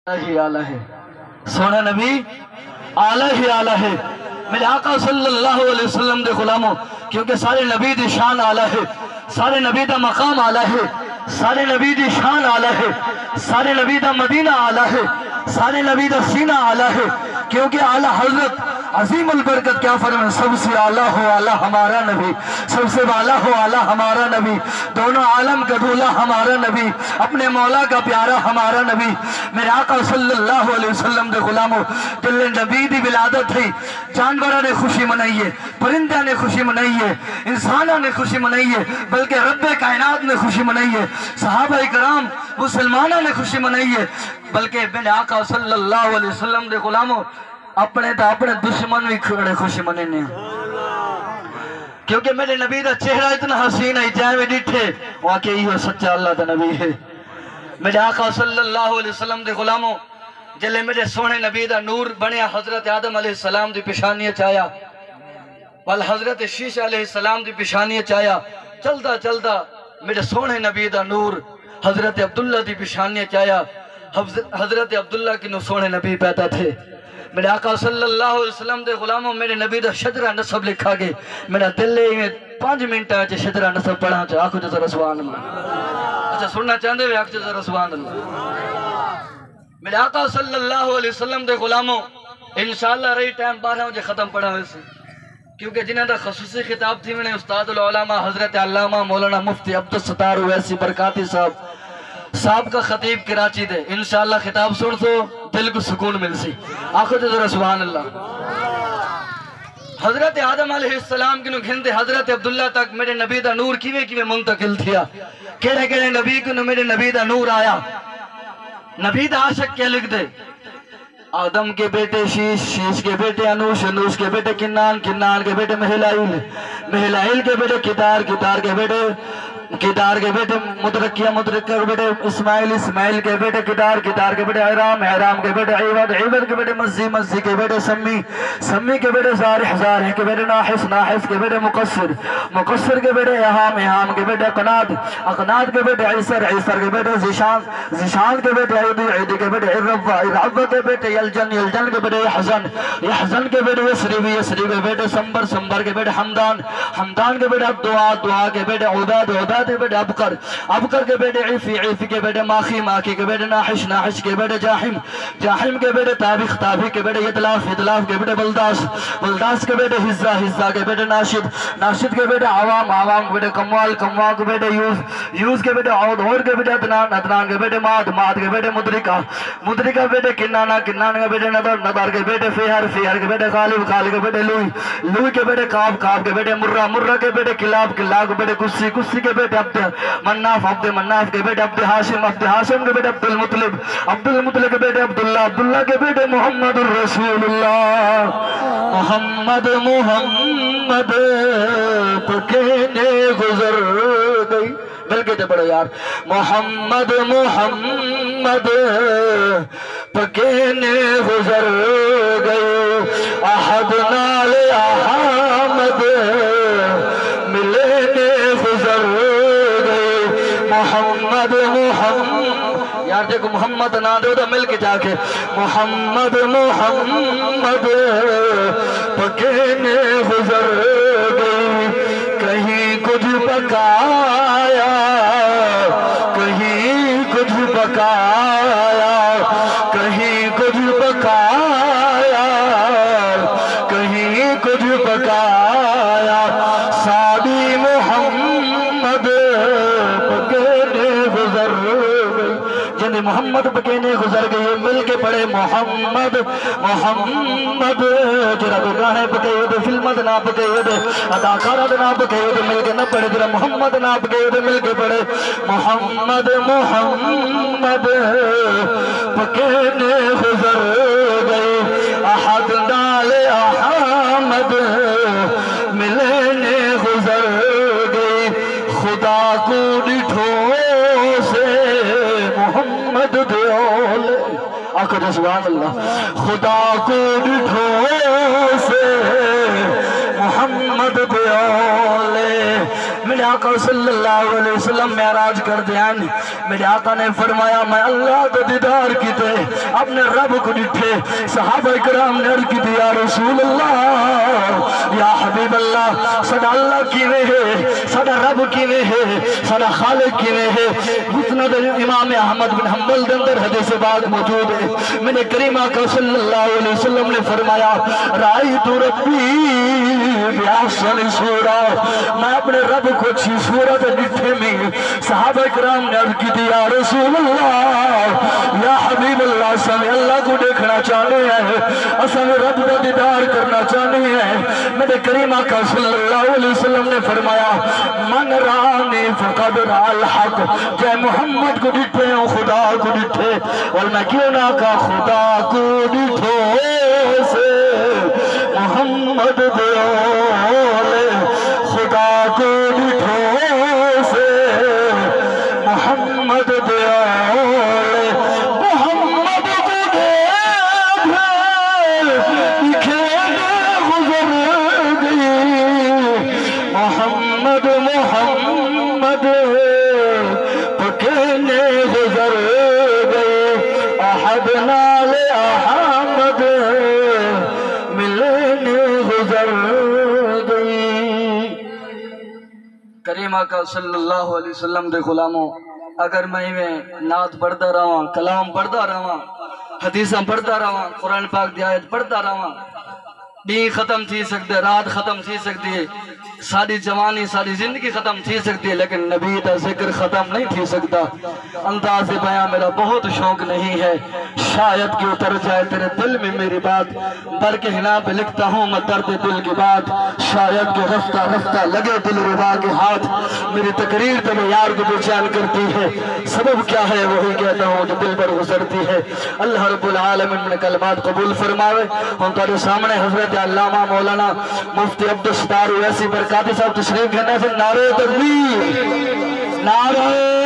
ہی آلہ ہے سونا نبی آلہ ہی آلہ ہے میرے آقا صلی اللہ علیہ وسلم دے غلاموں، کیونکہ سارے نبی دی شان آلہ ہے، سارے نبی دا مقام آلہ ہے، سارے نبی دی شان آلہ ہے، سارے نبی دا مدینہ آلہ ہے، سارے نبی دا سینہ آلہ ہے، کیونکہ اعلیٰ حضرت عظیم البرکت کیا فرمائے، سب سے اعلیٰ ہو اعلیٰ ہمارا نبی، سب سے اعلیٰ ہو اعلیٰ ہمارا نبی، دونوں عالم کا دولا ہمارا نبی، اپنے مولا کا پیارا ہمارا نبی، میرے آقا صلی اللہ علیہ وسلم دے غلاموں، دل نبی دی ولادت ہے، جانوروں نے خوشی منائی ہے، پرندہ نے خوشی منائی ہے، انسانوں نے خوشی منائی ہے، بلکہ رب کائنات نے خوشی منائی ہے، صحابہ کرام مسلمانوں نے خوشی منائی ہے، بلکہ میرے آقا صلی اللہ علیہ وسلم دے غلاموں اپنے دشمن بھی کھڑے خوشی منانے ہیں، کیونکہ میرے نبی دا چہرہ اتنا حسین ہے، جائے میں ڈٹھے واقعی ہو سچا اللہ دا نبی ہے۔ میرے آقا صلی اللہ علیہ وسلم دے غلاموں جلے میرے سونے نبی دا نور بنیا حضرت آدم علیہ السلام دی پیشانی چایا، والحضرت شیش علیہ السلام دی پیشانی چایا، چلتا چلتا میرے سونے نبی دا نور حضرت عبداللہ دی پیشانی چایا، حضرت عبداللہ کی نو سونے نبی پیدا تھے۔ میرے آقا صلی اللہ علیہ وسلم دے غلاموں میرے نبی دا شجرہ نسب لکھا گئے، میرا دل لے میں 5 منٹ ہے شجرہ نسب پڑھا چاہا، آنکھو جزا رسوان اللہ، اچھا سننا چاہندے ہوئے آنکھو جزا رسوان اللہ۔ میرے آقا صلی اللہ علیہ وسلم دے غلاموں انشاءاللہ رہی ٹائم 12 بجے ختم پڑھا ہوئے سے، کیونکہ جنہاں دا خصوصی خطاب تھی میں استاد العلماء حضرت علامہ مولانا مفتی عبدالستار ویسی برکاتی صاحب کا خطیب کراچی دے، انشاءاللہ خطاب سن تو دل کو سکون مل سی، آنکھو تے ذرا سبحان اللہ۔ حضرت آدم علیہ السلام کنو گھنتے حضرت عبداللہ تک میرے نبی دا نور کیویں منتقل تھیا، کیڑے نبی کنو میرے نبی دا نور آیا، نبی دا عاشق کیا لکھ دے، آدم کے بیٹے شیش، شیش کے بیٹے انوش، انوش کے بیٹے کنان، کنان کے بیٹے مہلائل، مہلائل کے بیٹے کتار، کتار کے بیٹے کتار کے بیٹے مدرکیہ، مدرکیہ کے بیٹے اسماعیل، اسماعیل کے بیٹے کتار، کتار کے بیٹے حرام، حرام کے بیٹے عیوت، عیوت کے بیٹے مزی، مزی کے بیٹے سمی، سمی کے بیٹے زارح، زارح کے بیٹے ناحس، ناحس کے بیٹے مقصر، مقصر کے بیٹے احام، احام کے بیٹے اقناد، اقناد کے بیٹے عیسر، عیسر کے بیٹے زشان، زشان کے بیٹے عیدی، عیدی کے بیٹے عرفہ، عرفہ کے بیٹے یلجن، یلجن کے بیٹے یحزن، یحزن کے بیٹے یسریبی، یسریبی کے بیٹے سمبر، سمبر کے بیٹے حمدان، حمدان کے بیٹے دعا، دعا کے بیٹے عداد، عداد کے بیٹے ابکر، ابکر کے بیٹے عیفی، عیفی کے بیٹے ماخی، ماخی کے بیٹے ناحش، ناحش کے بیٹے جاحم، جاحم کے بیٹے تابخ، تابخ کے بیٹے یتلاف، یتلاف کے بیٹے بلداس، بلداس کے بیٹے حزہ، حزہ کے بیٹے ناشد، ناشد کے بیٹے عوام، عوام کے بیٹے کموال، کموال کے بیٹے یوز، یوز کے بیٹے عود، عود کے بیٹے ادنان، ادنان کے بیٹے ماد، ماد کے بیٹے مدرکہ، مدرکہ کے بیٹے کنانا، کنانا کے بیٹے نظر، نظر کے بیٹے فیہر، فیہر کے بیٹے غالب، غالب کے بیٹے لوئی، لوئی کے بیٹے قاب، قاب کے بیٹے مرہ، مرہ کے بیٹے کلاب، کلاب کے بیٹے کسی، کسی کے بیٹے عبد مناف، عبد مناف کے بیٹے عبد ہاشم، عبد ہاشم کے بیٹے عبد المطلب، عبد المطلب کے بیٹے عبداللہ، عبداللہ کے بیٹے محمد الرسول اللہ، محمد محمد پکینے گزر گئی، مل کے تے پڑھو یار، محمد محمد پکینے گزر گئی، احد نال احمد ملے گزر گئی، محمد محمد، یار دیکھو محمد نہ دو تو مل کے جا کے، محمد محمد پکینے گزر گئی، کہیں کچھ پکایا، کہیں کچھ پکایا، کہیں کچھ پکایا، کہیں کچھ پکایا، سادی محمد پکینے گزر گئی، جنہیں محمد پکینے گزر گئی، مل کے پڑھے محمد محمد، جرہ تو گانے پکے ہوئے فلمت نہ پکے ہوئے اداکارات نہ پکے ہوئے مل کے نہ پڑھے، جرہ محمد نہ پکے ہوئے مل کے پڑھے محمد محمد پکینے گزر گئی، احد نال احمد ملنے گزر گئی، خدا کو ڈٹھو سے محمد دیول، آنکھو جا سبحان اللہ، خدا کو ڈٹھو سے محمد دے اولے میرے آقا صلی اللہ علیہ وسلم معراج کر دیان میرے آقا نے فرمایا میں اللہ دا دیدار کیتے اپنے رب کو ڈٹھے صحابہ کرام نے عرض کی یا رسول اللہ یا حبیب اللہ صدا اللہ کیویں ہے صدا رب کیویں ہے صدا خالق کیویں ہے مسند امام احمد بن حنبل دے اندر حدیث بات موجود ہے میرے کریم آقا صلی اللہ علیہ وسلم نے فرمایا رأیت ربی بیاحسن صورہ میں اپنے رب کو اچھی صورت ڈٹھے میں صحابہ کرام نے عرض کی یا رسول اللہ یا حبیب اللہ سمیں اللہ کو دیکھنا چاہنے ہیں اصل رب کا دیدار کرنا چاہنے ہیں میرے کریم آقا صلی اللہ علیہ وسلم نے فرمایا من رانی فقد را الحق جے محمد کو ڈٹھے ہوں خدا کو ڈٹھے اور میں کیوں نہ کہا خدا کو ڈٹھو سے محمد دیولے خدا کو ڈٹھو سے محمد دیولے محمد کو دیکھے کھیلے گزر گئی محمد محمد پکینے گزر گئی احد نال احمد ملنے گزر گئی کریم آقا صلی اللہ علیہ وسلم دے غلاموں اگر میں نعت پڑھتا رہا کلام پڑھتا رہا حدیثاں پڑھتا رہا قرآن پاک دی آیت پڑھتا رہا دین ختم تھی سکتے رات ختم تھی سکتی ہے ساری جوانی ساری زندگی ختم تھی سکتی ہے لیکن نبی کا ذکر ختم نہیں تھی سکتا انداز بیان میرا بہت شوق نہیں ہے شاید کہ اتر جائے تیرے دل میں میری بات بلکہ ہنا پہ لکھتا ہوں میں درد دل کی بات شاید کہ رفتہ رفتہ لگے دل ربا کے ہاتھ میری تقریر پہ میں یار کو بیچان کرتی ہے سبب کیا ہے وہی کہتا ہوں جو دل پر گزرتی ہے اللہ رب العالمین نے کلمات قبول فرماوے ہم تارے سامنے حضرت علامہ مولانا مفتی عبدالستار ویسی برکاتی صاحب تشریف گھنے سے نعرہ تکبیر نعرہ